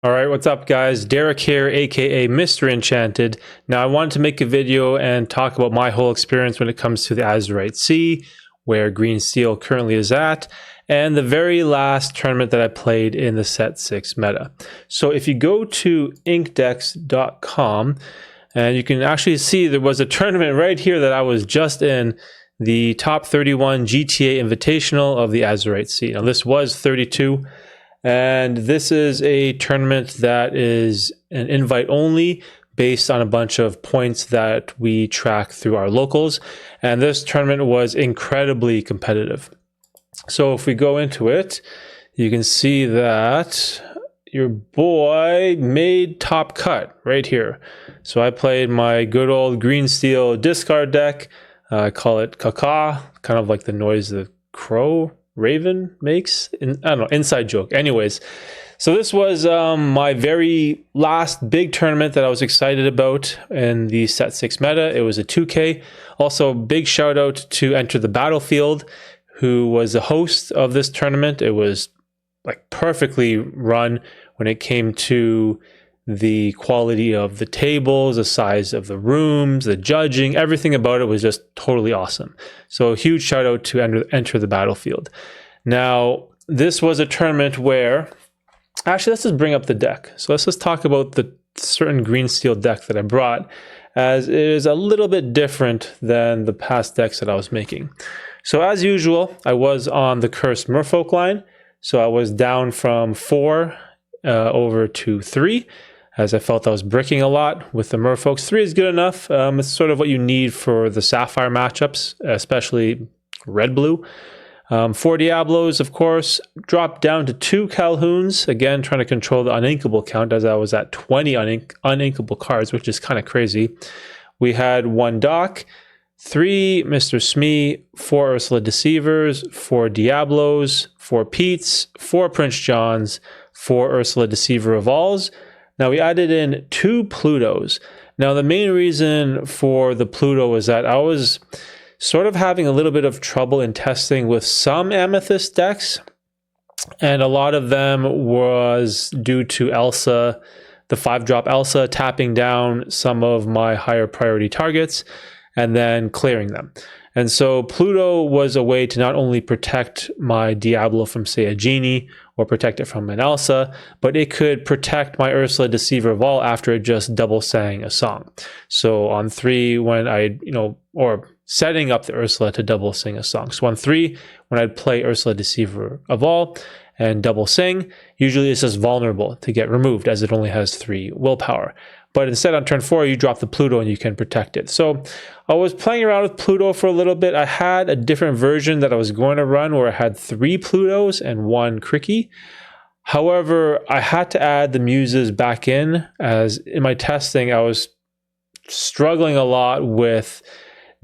All right, what's up guys? Derek here, aka Mr. Enchanted. Now I wanted to make a video and talk about my whole experience when it comes to the Azurite Sea, where Green Steel currently is at, and the very last tournament that I played in the Set 6 meta. So if you go to inkdex.com, and you can actually see there was a tournament right here that I was just in, the top 31 GTA Invitational of the Azurite Sea. Now this was 32. And this is a tournament that is an invite only based on a bunch of points that we track through our locals. And this tournament was incredibly competitive. So if we go into it, you can see that your boy made top cut right here. So I played my good old Green Steel discard deck. I call it caca, kind of like the noise the crow Raven makes. I don't know, inside joke. Anyways, so this was my very last big tournament that I was excited about in the Set 6 meta. It was a 2K. Also, big shout out to Enter the Battlefield, who was the host of this tournament. It was like perfectly run when it came to the quality of the tables, the size of the rooms, the judging, everything about it was just totally awesome. So a huge shout out to Enter the Battlefield. Now, this was a tournament where, actually, let's just bring up the deck. So let's just talk about the certain Green Steel deck that I brought, as it is a little bit different than the past decks that I was making. So as usual, I was on the Cursed Merfolk line. So I was down from 4 over to 3. As I felt I was bricking a lot with the Merfolks. 3 is good enough. It's sort of what you need for the Sapphire matchups, especially red-blue. 4 Diablos, of course, dropped down to 2 Calhouns. Again, trying to control the uninkable count, as I was at 20 uninkable cards, which is kind of crazy. We had 1 Doc, 3 Mr. Smee, 4 Ursula Deceivers, 4 Diablos, 4 Petes, 4 Prince Johns, 4 Ursula Deceiver of Alls. Now we added in 2 Plutos. Now the main reason for the Pluto was that I was sort of having a little bit of trouble in testing with some Amethyst decks, and a lot of them was due to Elsa, the 5-drop Elsa, tapping down some of my higher priority targets and then clearing them. And so Pluto was a way to not only protect my Diablo from, say, a Genie or protect it from an Elsa, but it could protect my Ursula Deceiver of All after it just double sang a song. So on 3, when I, or setting up the Ursula to double sing a song. So on 3, when I'd play Ursula Deceiver of All and double sing, usually it's just vulnerable to get removed as it only has 3 willpower. But instead on turn 4, you drop the Pluto and you can protect it. So I was playing around with Pluto for a little bit. I had a different version that I was going to run where I had 3 Plutos and 1 Cricky. However, I had to add the Muses back in, as in my testing, I was struggling a lot with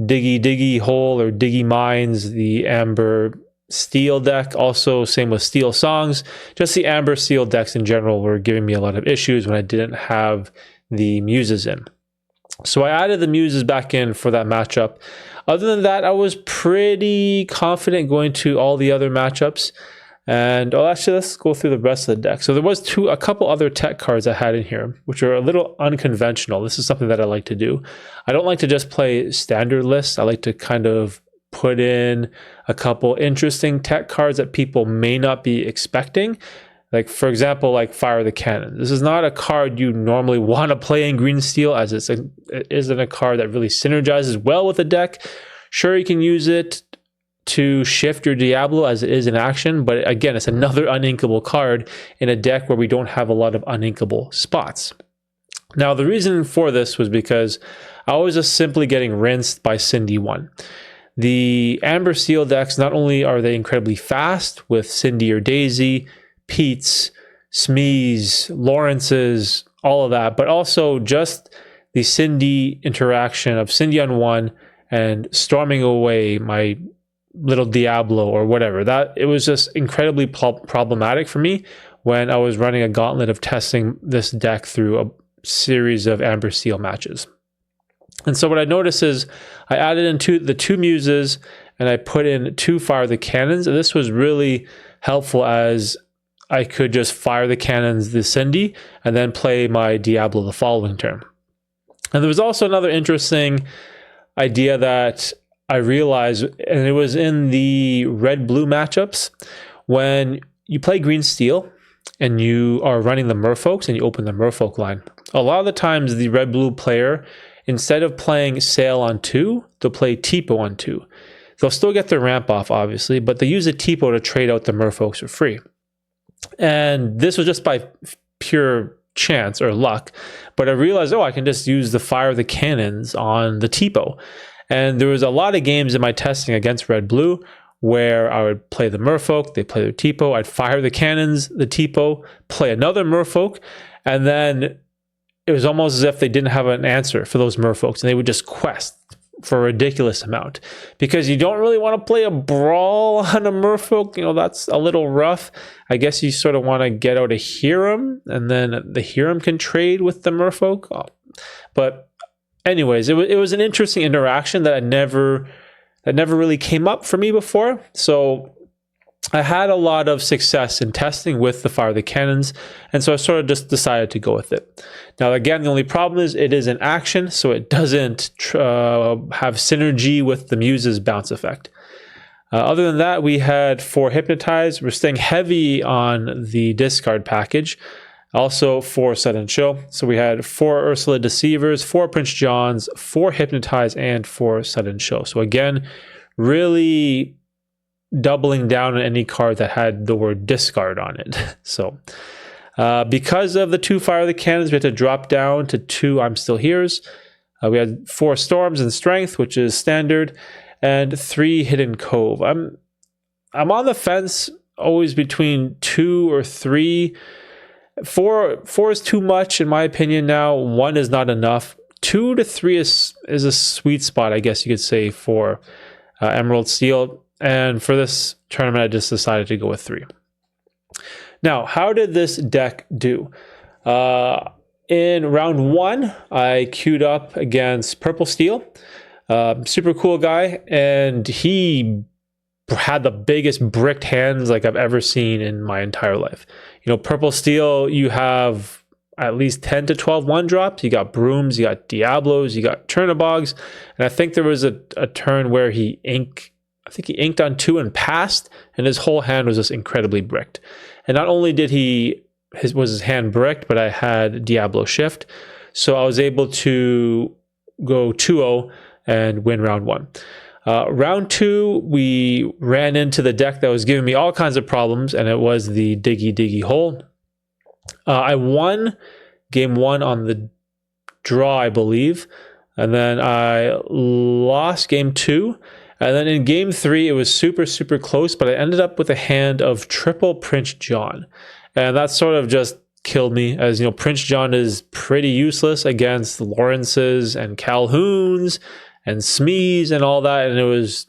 Diggy Diggy Hole or Diggy Mines, the Amber Steel deck. Also, same with Steel Songs. Just the Amber Steel decks in general were giving me a lot of issues when I didn't have the Muses in. So I added the Muses back in for that matchup. Other than that, I was pretty confident going to all the other matchups. And actually, let's go through the rest of the deck. So there was a couple other tech cards I had in here, which are a little unconventional. This is something that I like to do. I don't like to just play standard lists. I like to kind of put in a couple interesting tech cards that people may not be expecting. Like, for example, like Fire the Cannon. This is not a card you normally want to play in Green Steel, as it isn't a card that really synergizes well with the deck. Sure, you can use it to shift your Diablo as it is in action, but again, it's another uninkable card in a deck where we don't have a lot of uninkable spots. Now, the reason for this was because I was just simply getting rinsed by Cindy 1. The Amber Steel decks, not only are they incredibly fast with Cindy or Daisy, Pete's, Smee's, Lawrence's, all of that, but also just the Cindy interaction of Cindy on 1 and storming away my little Diablo or whatever. That it was just incredibly problematic for me when I was running a gauntlet of testing this deck through a series of Amber Steel matches. And so what I noticed is I added in the 2 Muses and I put in 2 Fire the Cannons, and this was really helpful as I could just fire the cannons, the Cindy, and then play my Diablo the following turn. And there was also another interesting idea that I realized, and it was in the red-blue matchups. When you play green steel and you are running the merfolks and you open the merfolk line, a lot of the times the red-blue player, instead of playing sail on 2, they'll play Tipo on 2. They'll still get their ramp off, obviously, but they use a Tipo to trade out the merfolks for free. And this was just by pure chance or luck, but I realized, I can just use the fire of the cannons on the Tipo. And there was a lot of games in my testing against red-blue where I would play the merfolk, they play their Tipo, I'd fire the cannons, the Tipo, play another merfolk, and then it was almost as if they didn't have an answer for those merfolks, and they would just quest for a ridiculous amount, because you don't really want to play a brawl on a merfolk. That's a little rough. I guess you sort of want to get out a Hiram, and then the Hiram can trade with the merfolk. But anyways, it was an interesting interaction that never really came up for me before. So I had a lot of success in testing with the fire of the cannons, and so I sort of just decided to go with it. Now, again, the only problem is it is an action, so it doesn't have synergy with the Muse's bounce effect. Other than that, we had 4 Hypnotize. We're staying heavy on the discard package. Also 4 Set and Chill. So we had 4 Ursula Deceivers, 4 Prince Johns, 4 Hypnotize, and 4 Set and Chill. So again, really doubling down on any card that had the word discard on it. So because of the 2 Fire of the Cannons, we had to drop down to 2 I'm Still Here's. We had 4 Storms and Strength, which is standard, and 3 Hidden Cove. I'm on the fence always between 2 or 3. 4 is too much in my opinion now. 1 is not enough. 2 to 3 is a sweet spot, I guess you could say, for Emerald Steel. And for this tournament, I just decided to go with 3. Now, how did this deck do? In round 1, I queued up against Purple Steel. Super cool guy, and he had the biggest bricked hands like I've ever seen in my entire life. Purple Steel, you have at least 10 to 12 1-drops. You got Brooms, you got Diablos, you got Turnabogs, and I think there was a turn where he inked on 2 and passed, and his whole hand was just incredibly bricked. And not only did his hand bricked, but I had Diablo Shift, so I was able to go 2-0 and win round 1. Round 2, we ran into the deck that was giving me all kinds of problems, and it was the Diggy Hole. I won game 1 on the draw, I believe, and then I lost game 2. And then in game 3, it was super, super close, but I ended up with a hand of triple Prince John. And that sort of just killed me, as Prince John is pretty useless against Lawrences and Calhouns and Smees and all that. And it was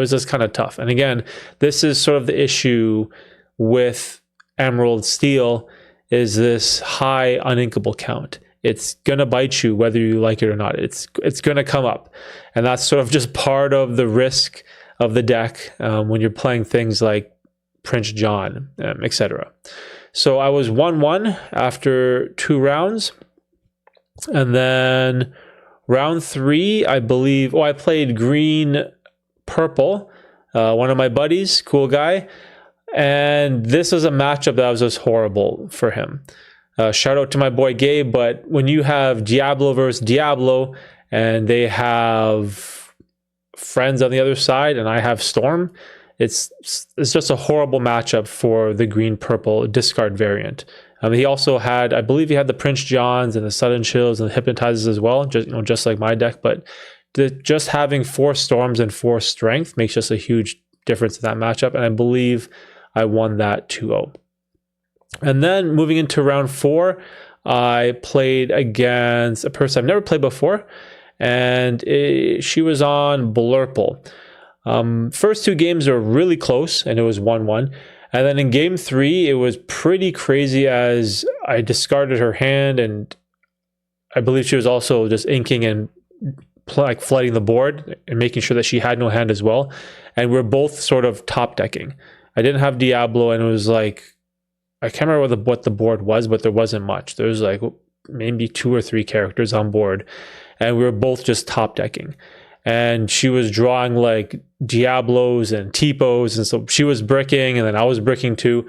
just kind of tough. And again, this is sort of the issue with Emerald Steel, is this high uninkable count. It's going to bite you whether you like it or not. It's going to come up. And that's sort of just part of the risk of the deck when you're playing things like Prince John, etc. So I was 1-1 after 2 rounds. And then round 3, I believe, I played green purple, one of my buddies, cool guy. And this was a matchup that was just horrible for him. Shout out to my boy Gabe, but when you have Diablo versus Diablo and they have friends on the other side and I have Storm, it's just a horrible matchup for the green-purple discard variant. He also had, I believe he had the Prince Johns and the Sudden Chills and the Hypnotizes as well, just like my deck, but just having 4 Storms and 4 Strength makes just a huge difference in that matchup, and I believe I won that 2-0. And then moving into round 4, I played against a person I've never played before, and she was on Blurple. First 2 games were really close, and it was 1-1. And then in game 3, it was pretty crazy as I discarded her hand, and I believe she was also just inking and flooding the board and making sure that she had no hand as well. And we're both sort of top decking. I didn't have Diablo, and it was like I can't remember what the board was, but there wasn't much. There was like maybe 2 or 3 characters on board, and we were both just top decking. And she was drawing like Diablos and Tipos, and so she was bricking, and then I was bricking too.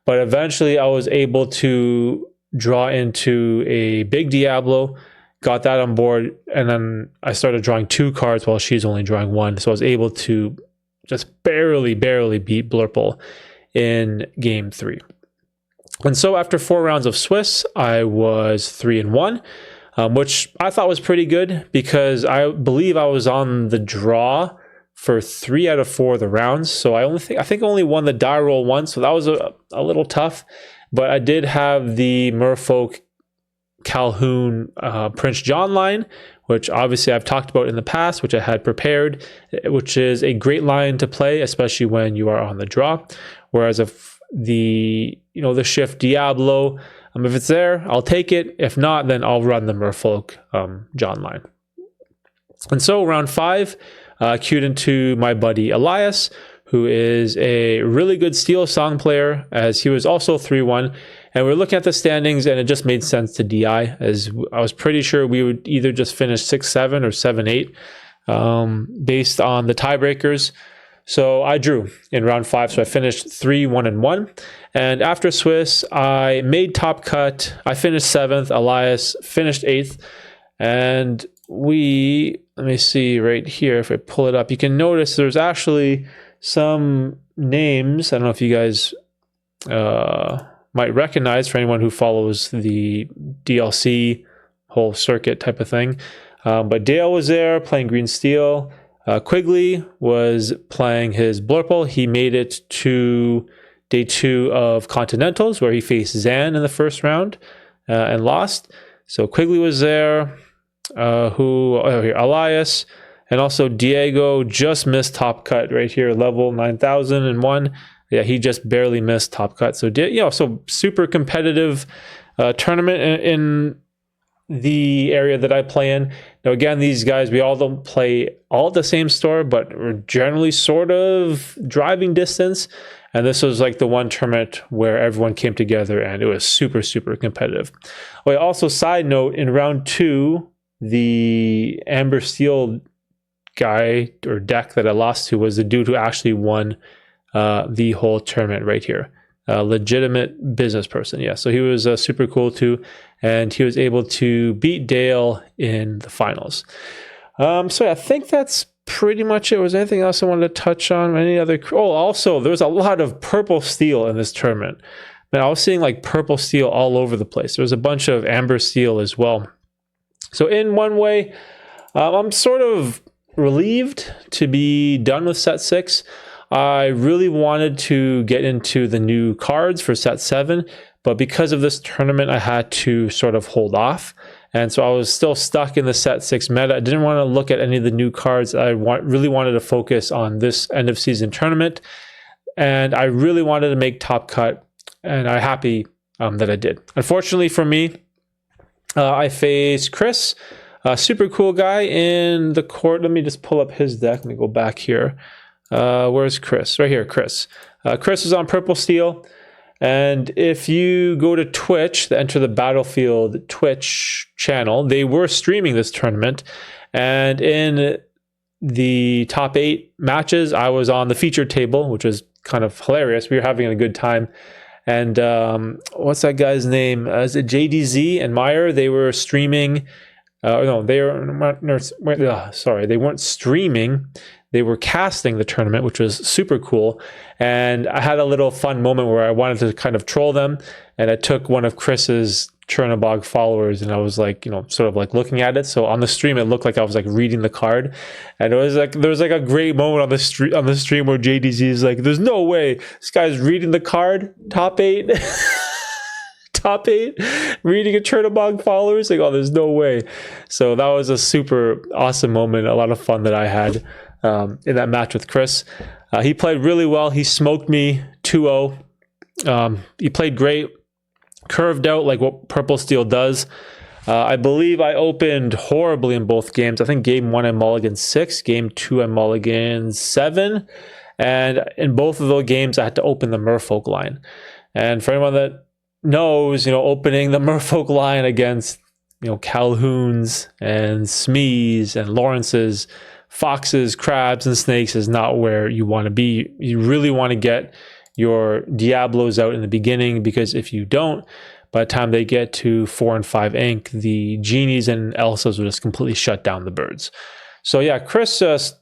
But eventually I was able to draw into a big Diablo, got that on board, and then I started drawing 2 cards while she's only drawing 1. So I was able to just barely beat Blurple in game 3. And so after 4 rounds of Swiss, I was 3-1, which I thought was pretty good because I believe I was on the draw for 3 out of 4 of the rounds. So I think only won the die roll once, so that was a little tough. But I did have the Merfolk Calhoun Prince John line, which obviously I've talked about in the past, which I had prepared, which is a great line to play, especially when you are on the draw. Whereas if the shift Diablo, if it's there, I'll take it. If not, then I'll run the Merfolk John line. And so round 5, queued into my buddy Elias, who is a really good Steel Song player, as he was also 3-1. And we're looking at the standings, and it just made sense to DI, as I was pretty sure we would either just finish 6-7 or 7-8 based on the tiebreakers. So I drew in round 5, so I finished 3-1-1. And after Swiss, I made top cut. I finished 7th. Elias finished 8th. And let me see right here, if I pull it up, you can notice there's actually some names. I don't know if you guys might recognize, for anyone who follows the DLC whole circuit type of thing. But Dale was there playing Green Steel. Quigley was playing his Blurple. He made it to day 2 of Continentals, where he faced Zan in the first round and lost. So Quigley was there. Here, Elias, and also Diego just missed top cut right here, level 9001. Yeah, he just barely missed top cut. So so super competitive tournament in the area that I play in. Now again, these guys, we all don't play all at the same store, but we're generally sort of driving distance. And this was like the one tournament where everyone came together, and it was super competitive. Oh, also, side note, in round 2, the Amber Steel guy or deck that I lost to was the dude who actually won the whole tournament right here. A legitimate business person, yeah. So he was super cool too, and he was able to beat Dale in the finals. So I think that's pretty much it. Was there anything else I wanted to touch on? Any other? Oh, also, there was a lot of purple steel in this tournament. Man, I was seeing like purple steel all over the place. There was a bunch of amber steel as well. So in one way, I'm sort of relieved to be done with set 6. I really wanted to get into the new cards for set 7, but because of this tournament, I had to sort of hold off. And so I was still stuck in the set 6 meta. I didn't want to look at any of the new cards. I really wanted to focus on this end of season tournament. And I really wanted to make top cut, and I'm happy that I did. Unfortunately for me, I faced Chris, a super cool guy in the court. Let me just pull up his deck. Let me go back here. Where's Chris? Right here, Chris. Chris is on Purple Steel. And if you go to Twitch, the Enter the Battlefield Twitch channel, they were streaming this tournament. And in the top 8 matches, I was on the featured table, which was kind of hilarious. We were having a good time. And what's that guy's name? Is it JDZ and Meyer? They were streaming. They weren't streaming. They were casting the tournament, which was super cool. And I had a little fun moment where I wanted to kind of troll them. And I took one of Chris's Chernobog followers, and I was like, sort of like looking at it. So on the stream, it looked like I was like reading the card. And it was like, there was like a great moment on the stream where JDZ is like, there's no way this guy's reading the card, top 8. Top 8, reading a Chernobog followers, like, oh, there's no way. So that was a super awesome moment, a lot of fun that I had in that match with Chris. He played really well. He smoked me 2-0. He played great, curved out like what Purple Steel does. I believe I opened horribly in both games. I think game 1 I mulliganed 6, game 2 I mulliganed 7. And in both of those games, I had to open the Merfolk line. And for anyone that knows, opening the Merfolk line against, Calhoun's and Smees and Lawrence's, foxes, crabs, and snakes is not where you want to be. You really want to get your Diablos out in the beginning, because if you don't, by the time they get to 4 and 5 ink, the genies and Elsas will just completely shut down the birds. So yeah, Chris just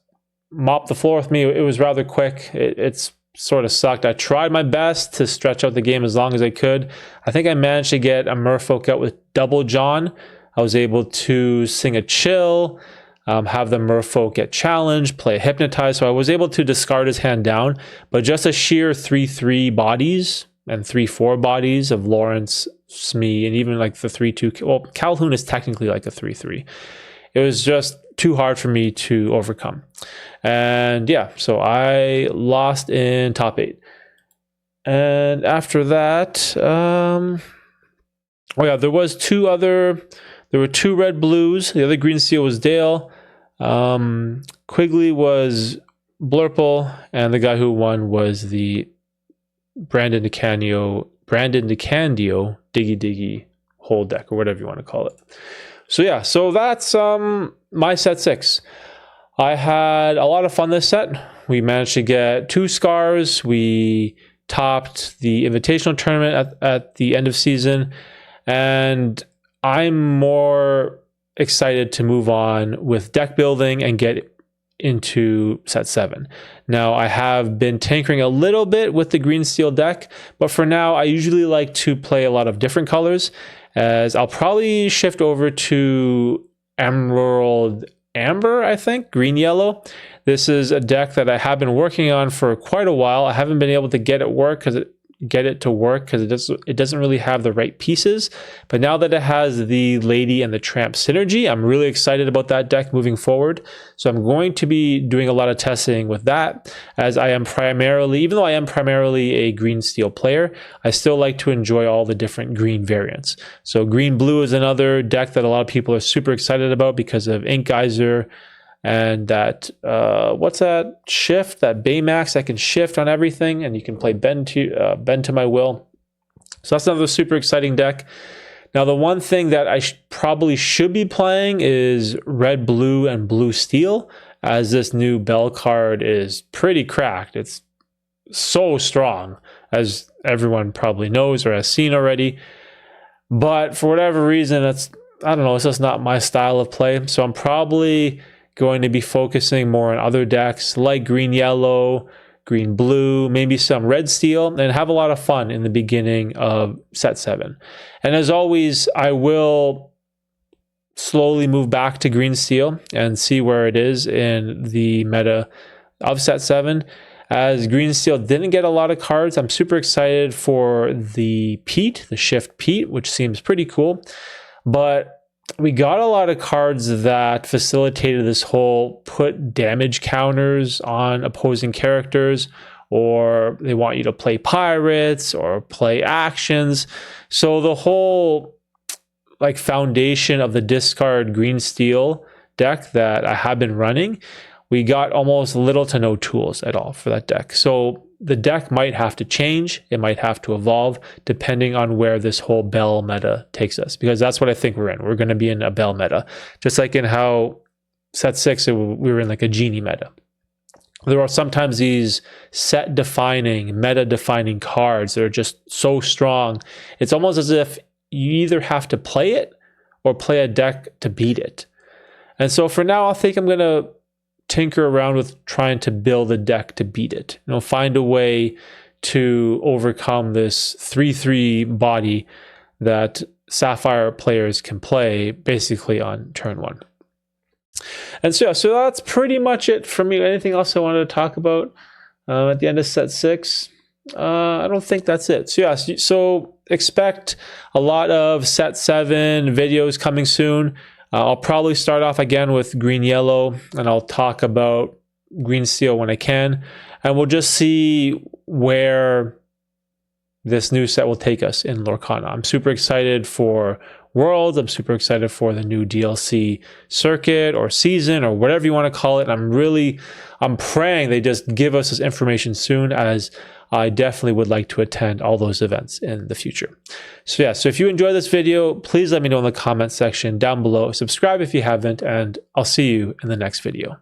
mopped the floor with me. It was rather quick. It's sort of sucked. I tried my best to stretch out the game as long as I could. I think I managed to get a Merfolk out with Double John. I was able to sing a chill, have the Merfolk get challenged, play a Hypnotize. So I was able to discard his hand down, but just a sheer 3/3 bodies and 3/4 bodies of Lawrence, Smee, and even like the 3/2. Well, Calhoun is technically like a 3/3. It was just too hard for me to overcome. And yeah, so I lost in top 8. And after that, oh yeah, there were 2 red blues. The other green seal was Dale. Quigley was Blurple, and the guy who won was the Brandon DeCandio Diggy Diggy whole deck, or whatever you want to call it. So yeah, so that's my set 6. I had a lot of fun this set. We managed to get 2 scars. We topped the Invitational tournament at the end of season, and I'm more excited to move on with deck building and get into set 7. Now, I have been tinkering a little bit with the green steel deck, but for now, I usually like to play a lot of different colors, as I'll probably shift over to Emerald Amber, I think, green yellow. This is a deck that I have been working on for quite a while. I haven't been able to get it to work because it doesn't really have the right pieces. But now that it has the Lady and the Tramp synergy, I'm really excited about that deck moving forward. So I'm going to be doing a lot of testing with that, as I am primarily, even though I am primarily a green steel player, I still like to enjoy all the different green variants. So green blue is another deck that a lot of people are super excited about because of Ink Geyser and that what's that shift, that Baymax that can shift on everything, and you can play bend to my will. So that's another super exciting deck. Now the one thing that I probably should be playing is red blue and blue steel, as this new Bell card is pretty cracked. It's so strong, as everyone probably knows or has seen already, but for whatever reason, I don't know, it's just not my style of play. So I'm probably going to be focusing more on other decks like green yellow, green blue, maybe some red steel, and have a lot of fun in the beginning of set 7. And as always, I will slowly move back to green steel and see where it is in the meta of set 7. As green steel didn't get a lot of cards, I'm super excited for the Pete, the Shift Pete, which seems pretty cool. But we got a lot of cards that facilitated this whole put damage counters on opposing characters, or they want you to play pirates or play actions. So the whole foundation of the discard green steel deck that I have been running, we got almost little to no tools at all for that deck. So the deck might have to change. It might have to evolve depending on where this whole Bell meta takes us, because that's what I think we're in. We're going to be in a Bell meta, just like in how set 6, we were in like a Genie meta. There are sometimes these set defining, meta defining cards that are just so strong. It's almost as if you either have to play it or play a deck to beat it. And so for now, I think I'm going to tinker around with trying to build a deck to beat it. Find a way to overcome this 3/3 body that Sapphire players can play basically on turn 1. And so that's pretty much it for me. Anything else I wanted to talk about at the end of set 6? I don't think that's it. So expect a lot of set 7 videos coming soon. I'll probably start off again with green yellow, and I'll talk about green steel when I can, and we'll just see where this new set will take us in Lorcana. I'm super excited for Worlds. I'm super excited for the new DLC circuit or season or whatever you want to call it. I'm praying they just give us this information soon, as I definitely would like to attend all those events in the future. So yeah, so if you enjoyed this video, please let me know in the comment section down below. Subscribe if you haven't, and I'll see you in the next video.